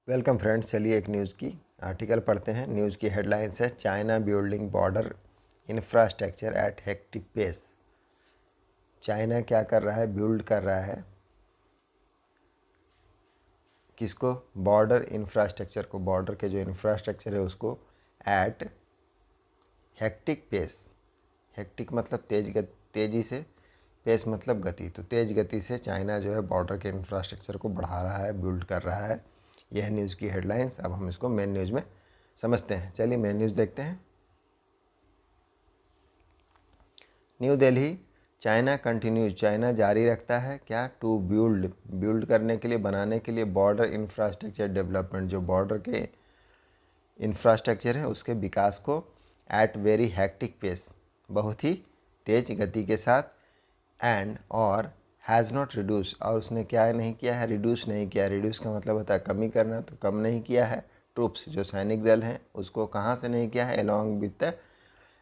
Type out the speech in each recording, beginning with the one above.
Welcome friends. चलिए एक news की आर्टिकल पढ़ते हैं। न्यूज़ की हेडलाइंस है China building border infrastructure at hectic pace. China क्या कर रहा है? बिल्ड कर रहा है किसको? बॉर्डर इंफ्रास्ट्रक्चर को। बॉर्डर के जो इंफ्रास्ट्रक्चर है उसको एट हेक्टिक पेस। हेक्टिक मतलब तेज़ी से, पेस मतलब गति। तो तेज़ गति से चाइना जो है बॉर्डर के इंफ्रास्ट्रक्चर को बढ़ा रहा है, बिल्ड कर रहा है। यह न्यूज़ की हेडलाइंस। अब हम इसको मेन न्यूज़ में समझते हैं। चलिए मेन न्यूज़ देखते हैं। New Delhi, China continues. China जारी रखता है क्या? टू बिल्ड करने के लिए, बनाने के लिए बॉर्डर इंफ्रास्ट्रक्चर डेवलपमेंट। जो बॉर्डर के इंफ्रास्ट्रक्चर है उसके विकास को एट वेरी हैक्टिक पेस, बहुत ही तेज गति के साथ, एंड और हैज़ नॉट रिड्यूस। और उसने क्या नहीं किया है? रिड्यूस नहीं किया। रिड्यूस का मतलब होता है कमी करना, तो कम नहीं किया है। ट्रूप्स जो सैनिक दल हैं उसको कहाँ से नहीं किया है?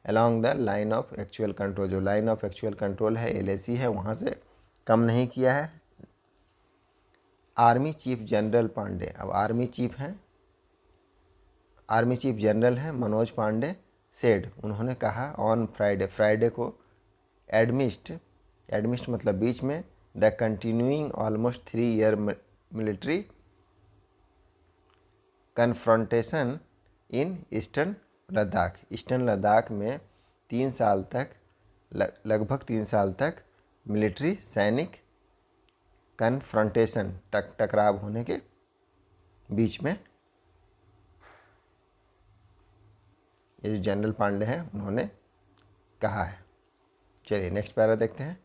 Along the line of actual control. जो लाइन ऑफ एक्चुअल कंट्रोल है, LAC है, वहाँ से कम नहीं किया है। आर्मी चीफ जनरल पांडे, अब आर्मी चीफ जनरल हैं मनोज पांडे, सेड, उन्होंने कहा ऑन फ्राइडे को, एडमिस्ट मतलब बीच में, the continuing almost 3 year military confrontation in eastern Ladakh में 3 साल तक, लगभग 3 साल तक मिलिट्री सैनिक कन्फ्रंटेशन टकराव होने के बीच में, ये जो जनरल पांडे हैं उन्होंने कहा है। चलिए नेक्स्ट पैरा देखते हैं।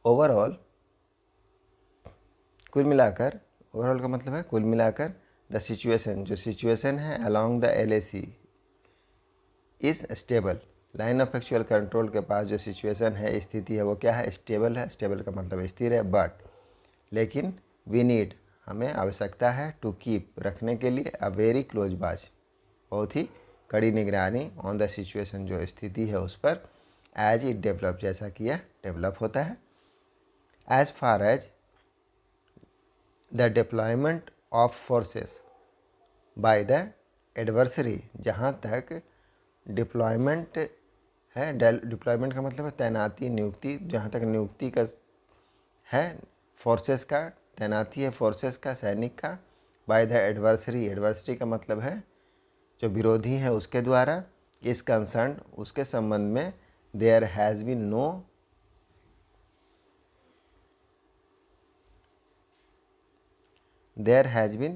ओवरऑल, कुल मिलाकर, ओवरऑल का मतलब है कुल मिलाकर, द सिचुएशन, जो सिचुएशन है along the LAC is stable. Line of actual control के पास जो सिचुएशन है, स्थिति है, वो क्या है? स्टेबल है। स्टेबल का मतलब स्थिर है। बट लेकिन वी नीड, हमें आवश्यकता है, टू कीप, रखने के लिए, अ वेरी क्लोज वॉच, बहुत ही कड़ी निगरानी, ऑन द सिचुएशन, जो स्थिति है उस पर, एज इट डेवलप, जैसा कि यह डेवलप होता है। As far as the deployment of forces by the adversary, जहाँ तक डिप्लॉयमेंट है, डिप्लॉयमेंट का मतलब है तैनाती, नियुक्ति, जहाँ तक नियुक्ति का है, फोर्सेस का, तैनाती है फोर्सेस का, सैनिक का, बाय द एडवर्सरी, एडवर्सरी का मतलब है जो विरोधी है उसके द्वारा, इस कंसर्न, उसके संबंध में, there has been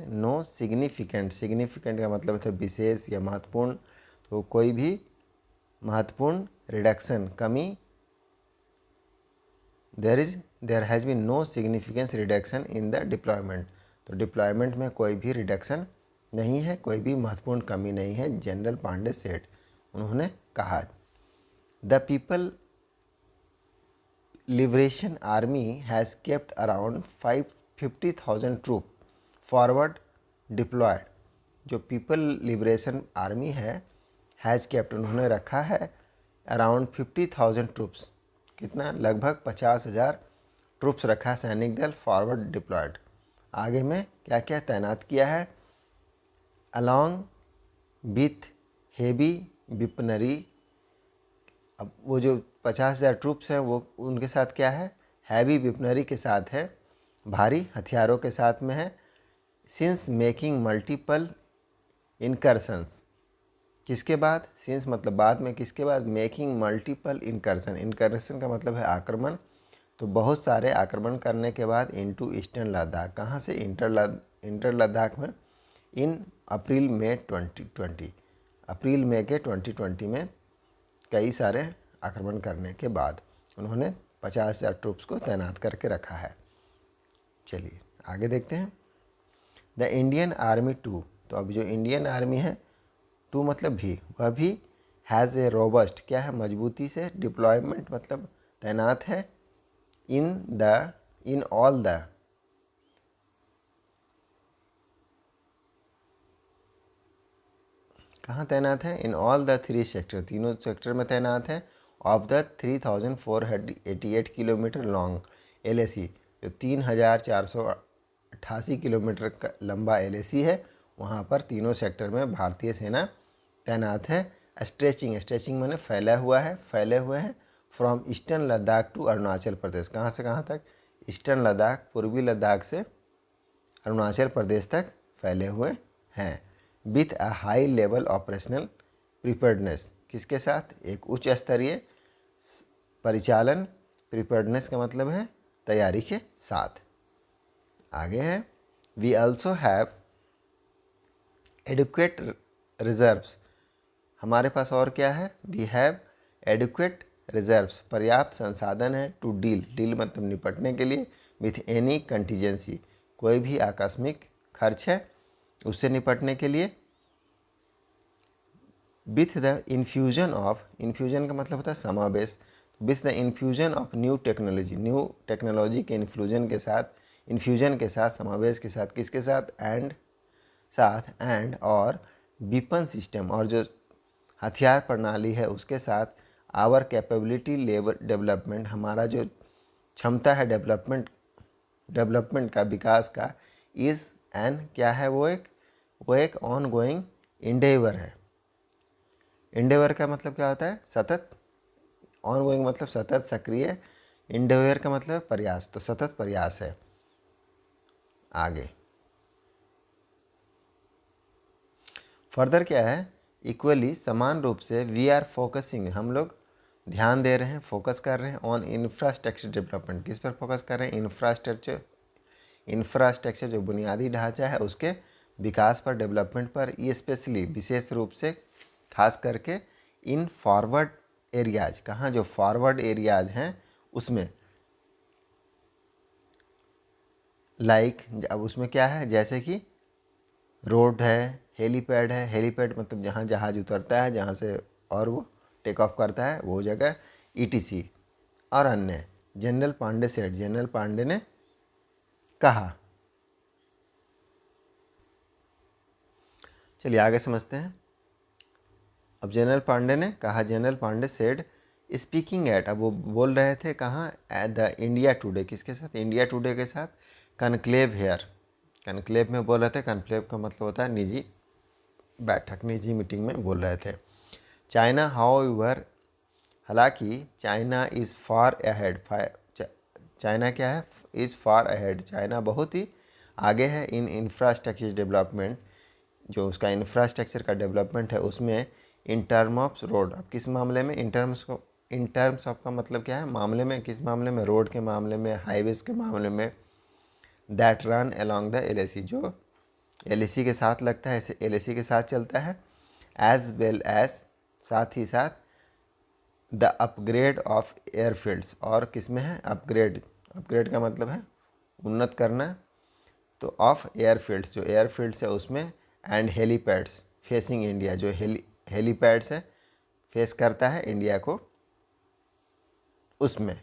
no significant का मतलब है विशेष या महत्वपूर्ण, तो कोई भी महत्वपूर्ण रिडक्शन, कमी, there has been no significance reduction in the deployment, तो डिप्लॉयमेंट में कोई भी रिडक्शन नहीं है, कोई भी महत्वपूर्ण कमी नहीं है, जनरल पांडे सेठ, उन्होंने कहा। The people liberation army has kept around 50,000 troop forward deployed. जो पीपल लिबरेशन आर्मी है, हैज़ केप्ट, उन्होंने रखा है, अराउंड 50,000 ट्रूप्स, कितना? लगभग 50,000 ट्रूप्स रखा, सैनिक दल, फॉरवर्ड डिप्लॉयड, आगे में क्या क्या तैनात किया है? अलॉन्ग विथ हेवी विपनरी, अब वो जो 50,000 ट्रूप्स हैं वो उनके साथ क्या है? हैवी विपनरी के साथ है, भारी हथियारों के साथ में है। सिंस मेकिंग मल्टीपल इनकर्शंस, किसके बाद? सिंस मतलब बाद में, किसके बाद? मेकिंग मल्टीपल इनकर्शन, इनकर्शन का मतलब है आक्रमण, तो बहुत सारे आक्रमण करने के बाद, इनटू ईस्टर्न लद्दाख, कहाँ से? इंटर लद्दाख में, इन अप्रैल मई 2020, अप्रैल मई के 2020 में कई सारे आक्रमण करने के बाद उन्होंने 50,000 ट्रूप्स को तैनात करके रखा है। चलिए आगे देखते हैं। द इंडियन आर्मी टू, तो अब जो इंडियन आर्मी है, टू मतलब भी, वह भी हैज़ ए रोबस्ट, क्या है? मजबूती से, डिप्लॉयमेंट मतलब तैनात है, इन ऑल द, कहाँ तैनात है? इन ऑल द 3 सेक्टर, तीनों सेक्टर में तैनात है, of the 3,488 kilometre long LAC, जो 3,488 88 किलोमीटर का लंबा LAC है। वहाँ पर तीनों सेक्टर में भारतीय सेना तैनात है। स्ट्रेचिंग माने फैला हुआ है, फैले हुए हैं। From eastern Ladakh to Arunachal Pradesh, कहाँ से कहाँ तक? ईस्टर्न लद्दाख, पूर्वी लद्दाख से अरुणाचल प्रदेश तक फैले हुए हैं। With a high level operational preparedness, किसके साथ? एक उच्च स्तरीय परिचालन, प्रिपेयर्डनेस का मतलब है तैयारी के साथ। आगे है, we also have adequate reserves, हमारे पास और क्या है? वी हैव एडुक्वेट रिजर्व्स, पर्याप्त संसाधन है। टू डील मतलब निपटने के लिए। विथ एनी कंटीजेंसी, कोई भी आकस्मिक खर्च है उससे निपटने के लिए। With the infusion of, infusion का मतलब होता है समावेश। With the infusion of new technology के इन्फ्यूजन के साथ, समावेश के साथ, किसके साथ? एंड और वेपन सिस्टम, और जो हथियार प्रणाली है उसके साथ। आवर कैपेबिलिटी लेवल डेवलपमेंट, हमारा जो क्षमता है डेवलपमेंट का, विकास का। इज़ एन, क्या है? वो एक ऑन गोइंग इंडेवर है। इंडेवर का मतलब क्या होता है? सतत। ऑन गोइंग मतलब सतत, सक्रिय। इंडेवर का मतलब प्रयास, तो सतत प्रयास है। आगे फर्दर क्या है? इक्वली, समान रूप से। वी आर फोकसिंग, हम लोग ध्यान दे रहे हैं, फोकस कर रहे हैं। ऑन इंफ्रास्ट्रक्चर डेवलपमेंट, किस पर फोकस कर रहे हैं? इंफ्रास्ट्रक्चर जो बुनियादी ढांचा है उसके विकास पर, डेवलपमेंट पर। ये स्पेशली, विशेष रूप से, खास करके इन फॉरवर्ड एरियाज, कहाँ? जो फॉरवर्ड एरियाज हैं उसमें। लाइक, अब उसमें क्या है? जैसे कि रोड है, हेलीपैड है। हेलीपैड मतलब जहाँ जहाज़ उतरता है, जहाँ से और वो टेक ऑफ करता है, वो जगह। ETC और अन्य। जनरल पांडे सेठ, जनरल पांडे ने कहा। चलिए आगे समझते हैं। अब जनरल पांडे ने कहा, general Pande said speaking at, अब वो बोल रहे थे कहाँ? एट द इंडिया टुडे, किसके साथ? इंडिया टुडे के साथ कनक्लेव हेयर। कनक्लेव में बोल रहे थे। कनक्लेव का मतलब होता है निजी बैठक, निजी मीटिंग में बोल रहे थे। चाइना हाउएवर, हालांकि China is far ahead, China क्या है? इज़ फार अहेड, चाइना बहुत ही आगे है। इन इंफ्रास्ट्रक्चर डेवलपमेंट, जो उसका इंफ्रास्ट्रक्चर का डेवलपमेंट है उसमें। इन टर्म ऑफ रोड, अब किस मामले में? इन टर्म्स ऑफ का मतलब क्या है? मामले में, किस मामले में? रोड के मामले में, हाईवेज के मामले में। That run along the LAC, जो LAC के साथ लगता है, LAC के साथ चलता है। एज वेल एज, साथ ही साथ। द अपग्रेड ऑफ एयरफील्ड्स, और किस में है? अपग्रेड का मतलब है उन्नत करना। तो ऑफ एयरफील्ड्स, जो एयरफील्ड्स है उसमें। एंड हेलीपैड्स फेसिंग इंडिया, जो हेलीपैड्स है फेस करता है इंडिया को, उसमें।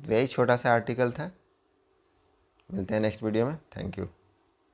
वही छोटा सा आर्टिकल था। मिलते हैं नेक्स्ट वीडियो में। Thank you.